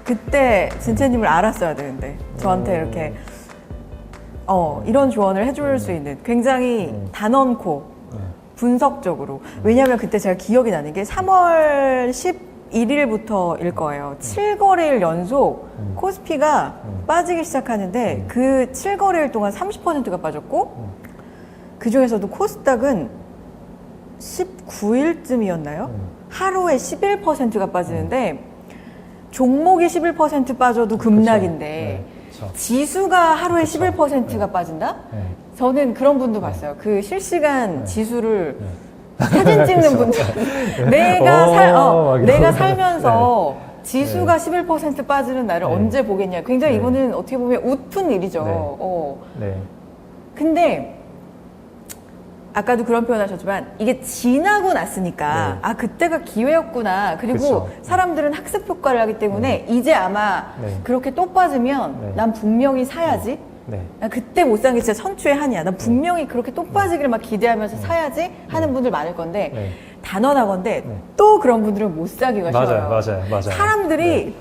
그때 진채님을 알았어야 되는데 저한테 이렇게 이런 조언을 해줄 수 있는 굉장히 단언코 분석적으로. 왜냐하면 그때 제가 기억이 나는 게 3월 11일부터일 거예요. 7거래일 연속 코스피가 빠지기 시작하는데 그 7거래일 동안 30%가 빠졌고 그 중에서도 코스닥은 19일쯤이었나요? 하루에 11%가 빠지는데 종목이 11% 빠져도 급락인데 지수가 하루에 11%가 빠진다? 저는 그런 분도 봤어요. 그 실시간 지수를 사진 찍는 분들. 내가 살면서 지수가 11% 빠지는 날을 언제 보겠냐. 굉장히 이거는 어떻게 보면 웃픈 일이죠. 근데 아까도 그런 표현 하셨지만 이게 지나고 났으니까 아 그때가 기회였구나. 그리고 그쵸. 사람들은 학습 효과를 하기 때문에 이제 아마 그렇게 또 빠지면 난 분명히 사야지. 나 그때 못 산 게 진짜 천추의 한이야. 난 분명히 그렇게 또 빠지기를 막 기대하면서 사야지 하는 분들 많을 건데 단언하건대 또 그런 분들은 못 사기가 쉬워요. 맞아요. 사람들이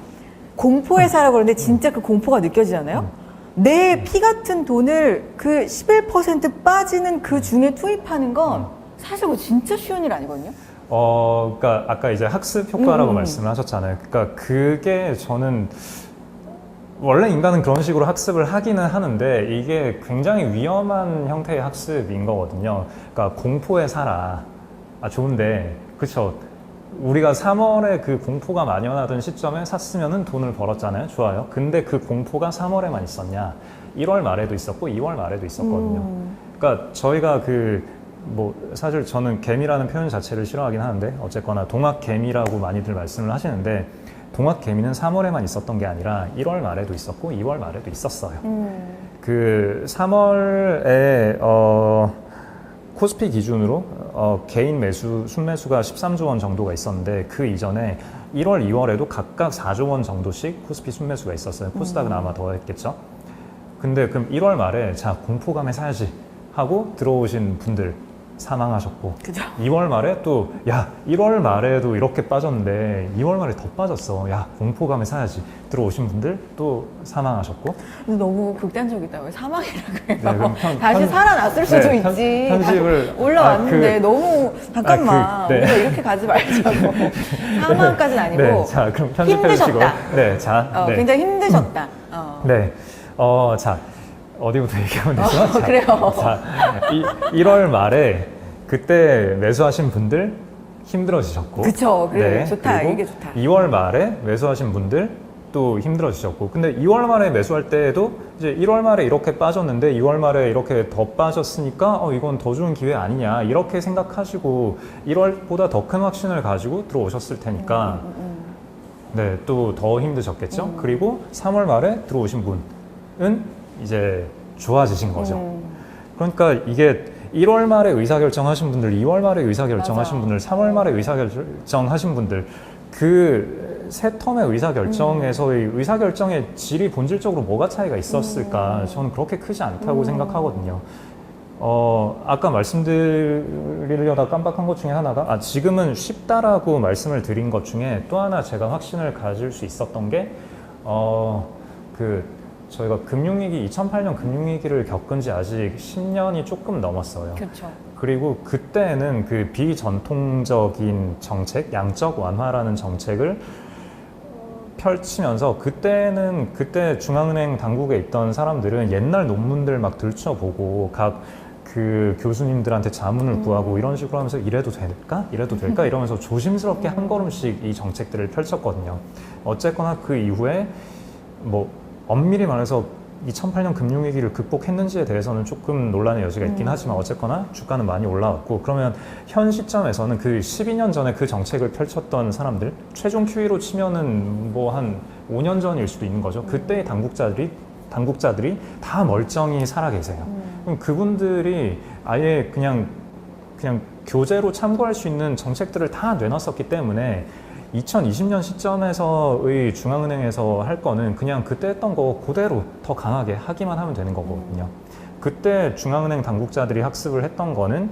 공포에 살아 그러는데 진짜 그 공포가 느껴지잖아요. 내 피 같은 돈을 그 11% 빠지는 그 중에 투입하는 건 사실 그거 진짜 쉬운 일 아니거든요. 그러니까 아까 이제 학습 효과라고 말씀을 하셨잖아요. 그러니까 그게 저는 원래 인간은 그런 식으로 학습을 하기는 하는데 이게 굉장히 위험한 형태의 학습인 거거든요. 그러니까 공포에 살아. 아 좋은데 그렇죠. 우리가 3월에 그 공포가 만연하던 시점에 샀으면은 돈을 벌었잖아요. 좋아요. 근데 그 공포가 3월에만 있었냐? 1월 말에도 있었고 2월 말에도 있었거든요. 그러니까 저희가 사실 저는 개미라는 표현 자체를 싫어하긴 하는데 어쨌거나 동학개미라고 많이들 말씀을 하시는데 동학개미는 3월에만 있었던 게 아니라 1월 말에도 있었고 2월 말에도 있었어요. 그 3월에 코스피 기준으로 개인 매수, 순매수가 13조 원 정도가 있었는데 그 이전에 1월, 2월에도 각각 4조 원 정도씩 코스피 순매수가 있었어요. 코스닥은 아마 더 했겠죠. 근데 그럼 1월 말에 자 공포감에 사야지 하고 들어오신 분들 사망하셨고 그죠. 2월 말에 또 야 1월 말에도 이렇게 빠졌는데 2월 말에 더 빠졌어. 야 공포감에 사야지 들어오신 분들 또 사망하셨고. 너무 극단적이다. 왜 사망이라고 해요? 네, 그럼 다시 살아났을 수도 있지. 편집을 올라왔는데 너무 잠깐만 우리가 이렇게 가지 말자고. 사망까지는 아니고 네, 자 그럼 편집해 주시고 네, 자 굉장히 힘드셨다. 자 어디부터 얘기하면 되죠? 자, 그래요. 자, 1월 말에 그때 매수하신 분들 힘들어지셨고, 그쵸. 그래 좋다. 이게 좋다. 2월 말에 매수하신 분들 또 힘들어지셨고, 근데 2월 말에 매수할 때에도 이제 1월 말에 이렇게 빠졌는데 2월 말에 이렇게 더 빠졌으니까 이건 더 좋은 기회 아니냐 이렇게 생각하시고 1월보다 더 큰 확신을 가지고 들어오셨을 테니까 네, 또 더 힘드셨겠죠. 그리고 3월 말에 들어오신 분은 이제 좋아지신 거죠. 그러니까 이게 1월 말에 의사결정하신 분들, 2월 말에 의사결정하신 분들, 3월 말에 의사결정하신 분들 그 세 텀의 의사결정에서의 의사결정의 질이 본질적으로 뭐가 차이가 있었을까? 저는 그렇게 크지 않다고 생각하거든요. 아까 말씀드리려다 깜빡한 것 중에 하나가 지금은 쉽다라고 말씀을 드린 것 중에 또 하나 제가 확신을 가질 수 있었던 게 저희가 금융위기 2008년 금융위기를 겪은 지 아직 10년이 조금 넘었어요. 그렇죠. 그리고 그때는 그 비전통적인 정책, 양적 완화라는 정책을 펼치면서 그때 중앙은행 당국에 있던 사람들은 옛날 논문들 막 들춰보고 각 그 교수님들한테 자문을 구하고 이런 식으로 하면서 이래도 될까? 이래도 될까? 이러면서 조심스럽게 한 걸음씩 이 정책들을 펼쳤거든요. 어쨌거나 그 이후에 엄밀히 말해서 2008년 금융위기를 극복했는지에 대해서는 조금 논란의 여지가 있긴 하지만 어쨌거나 주가는 많이 올라왔고 그러면 현 시점에서는 그 12년 전에 그 정책을 펼쳤던 사람들 최종 QE로 치면은 한 5년 전일 수도 있는 거죠. 그때의 당국자들이 다 멀쩡히 살아 계세요. 그럼 그분들이 아예 그냥 교재로 참고할 수 있는 정책들을 다 내놨었기 때문에 2020년 시점에서의 중앙은행에서 할 거는 그냥 그때 했던 거 그대로 더 강하게 하기만 하면 되는 거거든요. 그때 중앙은행 당국자들이 학습을 했던 거는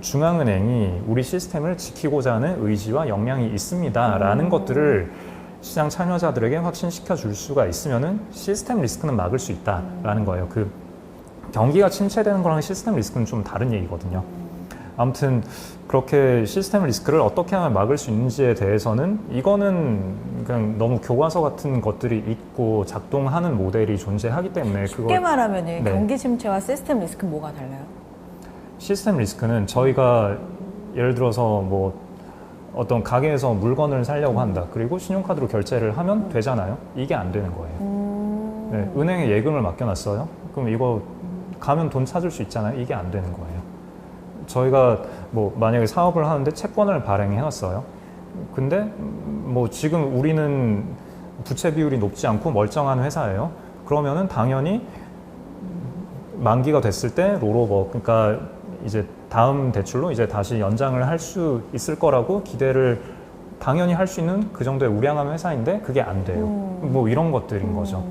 중앙은행이 우리 시스템을 지키고자 하는 의지와 역량이 있습니다 라는 것들을 시장 참여자들에게 확신시켜 줄 수가 있으면은 시스템 리스크는 막을 수 있다라는 거예요. 그 경기가 침체되는 거랑 시스템 리스크는 좀 다른 얘기거든요. 아무튼 그렇게 시스템 리스크를 어떻게 하면 막을 수 있는지에 대해서는 이거는 그냥 너무 교과서 같은 것들이 있고 작동하는 모델이 존재하기 때문에 쉽게 말하면 네. 경기 침체와 시스템 리스크는 뭐가 달라요? 시스템 리스크는 저희가 예를 들어서 뭐 어떤 가게에서 물건을 사려고 한다. 그리고 신용카드로 결제를 하면 되잖아요. 이게 안 되는 거예요. 네, 은행에 예금을 맡겨놨어요. 그럼 이거 가면 돈 찾을 수 있잖아요. 이게 안 되는 거예요. 저희가 뭐 만약에 사업을 하는데 채권을 발행해놨어요. 근데 뭐 지금 우리는 부채 비율이 높지 않고 멀쩡한 회사예요. 그러면은 당연히 만기가 됐을 때 롤오버, 그러니까 이제 다음 대출로 이제 다시 연장을 할 수 있을 거라고 기대를 당연히 할 수 있는 그 정도의 우량한 회사인데 그게 안 돼요. 뭐 이런 것들인 거죠.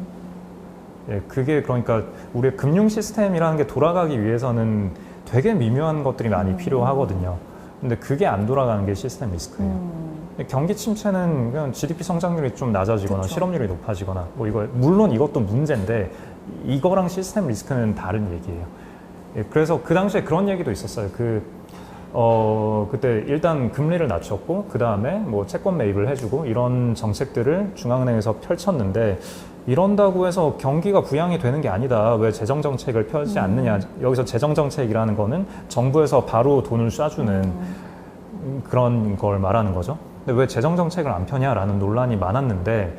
예, 그게 그러니까 우리의 금융 시스템이라는 게 돌아가기 위해서는 되게 미묘한 것들이 많이 필요하거든요. 근데 그게 안 돌아가는 게 시스템 리스크예요. 경기 침체는 그냥 GDP 성장률이 좀 낮아지거나 그쵸. 실업률이 높아지거나 뭐 이거 물론 이것도 문제인데 이거랑 시스템 리스크는 다른 얘기예요. 예, 그래서 그 당시에 그런 얘기도 있었어요. 그때 일단 금리를 낮췄고 그 다음에 뭐 채권 매입을 해주고 이런 정책들을 중앙은행에서 펼쳤는데 이런다고 해서 경기가 부양이 되는 게 아니다. 왜 재정정책을 펴지 않느냐. 여기서 재정정책이라는 거는 정부에서 바로 돈을 쏴주는 그런 걸 말하는 거죠. 근데 왜 재정정책을 안 펴냐라는 논란이 많았는데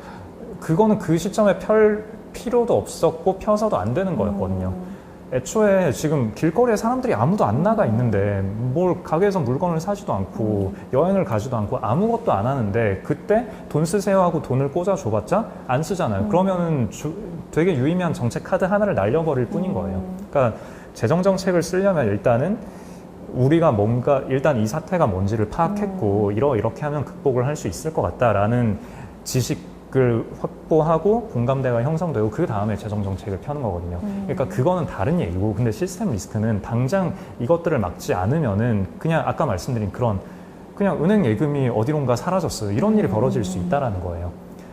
그거는 그 시점에 펼 필요도 없었고 펴서도 안 되는 거였거든요. 애초에 지금 길거리에 사람들이 아무도 안 나가 있는데 뭘 가게에서 물건을 사지도 않고 여행을 가지도 않고 아무것도 안 하는데 그때 돈 쓰세요 하고 돈을 꽂아줘봤자 안 쓰잖아요. 그러면은 되게 유의미한 정책 카드 하나를 날려버릴 뿐인 거예요. 그러니까 재정정책을 쓰려면 일단은 우리가 뭔가 일단 이 사태가 뭔지를 파악했고 이렇게 하면 극복을 할 수 있을 것 같다라는 지식을 확보하고 공감대가 형성되고 그 다음에 재정정책을 펴는 거거든요. 그러니까 그거는 다른 얘기고 근데 시스템 리스크는 당장 이것들을 막지 않으면은 그냥 아까 말씀드린 그런 그냥 은행 예금이 어디론가 사라졌어요. 이런 일이 벌어질 수 있다라는 거예요.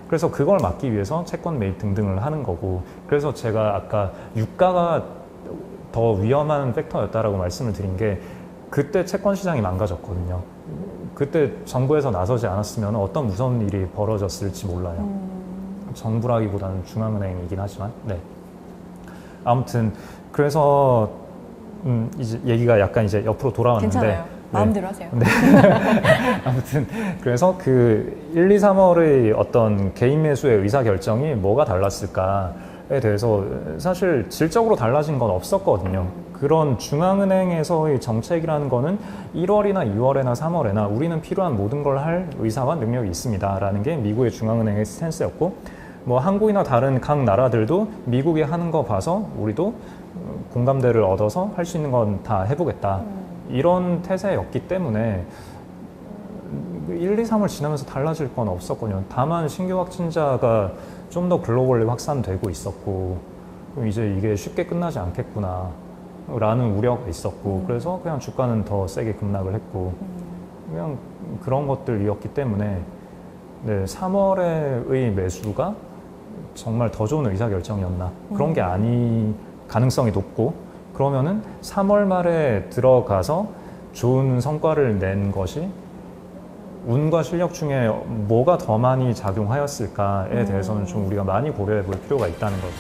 그래서 그걸 막기 위해서 채권 매입 등등을 하는 거고 그래서 제가 아까 유가가 더 위험한 팩터였다라고 말씀을 드린 게 그때 채권 시장이 망가졌거든요. 그때 정부에서 나서지 않았으면 어떤 무서운 일이 벌어졌을지 몰라요. 정부라기보다는 중앙은행이긴 하지만, 네. 아무튼 그래서 이제 얘기가 약간 이제 옆으로 돌아왔는데, 괜찮아요. 네. 마음대로 하세요. 네. 아무튼 그래서 그 1, 2, 3월의 어떤 개인 매수의 의사 결정이 뭐가 달랐을까에 대해서 사실 질적으로 달라진 건 없었거든요. 그런 중앙은행에서의 정책이라는 거는 1월이나 2월이나 3월에나 우리는 필요한 모든 걸 할 의사와 능력이 있습니다라는 게 미국의 중앙은행의 스탠스였고 뭐 한국이나 다른 각 나라들도 미국이 하는 거 봐서 우리도 공감대를 얻어서 할 수 있는 건 다 해보겠다. 이런 태세였기 때문에 1, 2, 3월 지나면서 달라질 건 없었거든요. 다만 신규 확진자가 좀 더 글로벌리 확산되고 있었고 그럼 이제 이게 쉽게 끝나지 않겠구나 라는 우려가 있었고 그래서 그냥 주가는 더 세게 급락을 했고 그냥 그런 것들이었기 때문에 네, 3월의 매수가 정말 더 좋은 의사결정이었나 그런 게 가능성이 높고 그러면은 3월 말에 들어가서 좋은 성과를 낸 것이 운과 실력 중에 뭐가 더 많이 작용하였을까에 대해서는 좀 우리가 많이 고려해 볼 필요가 있다는 거죠.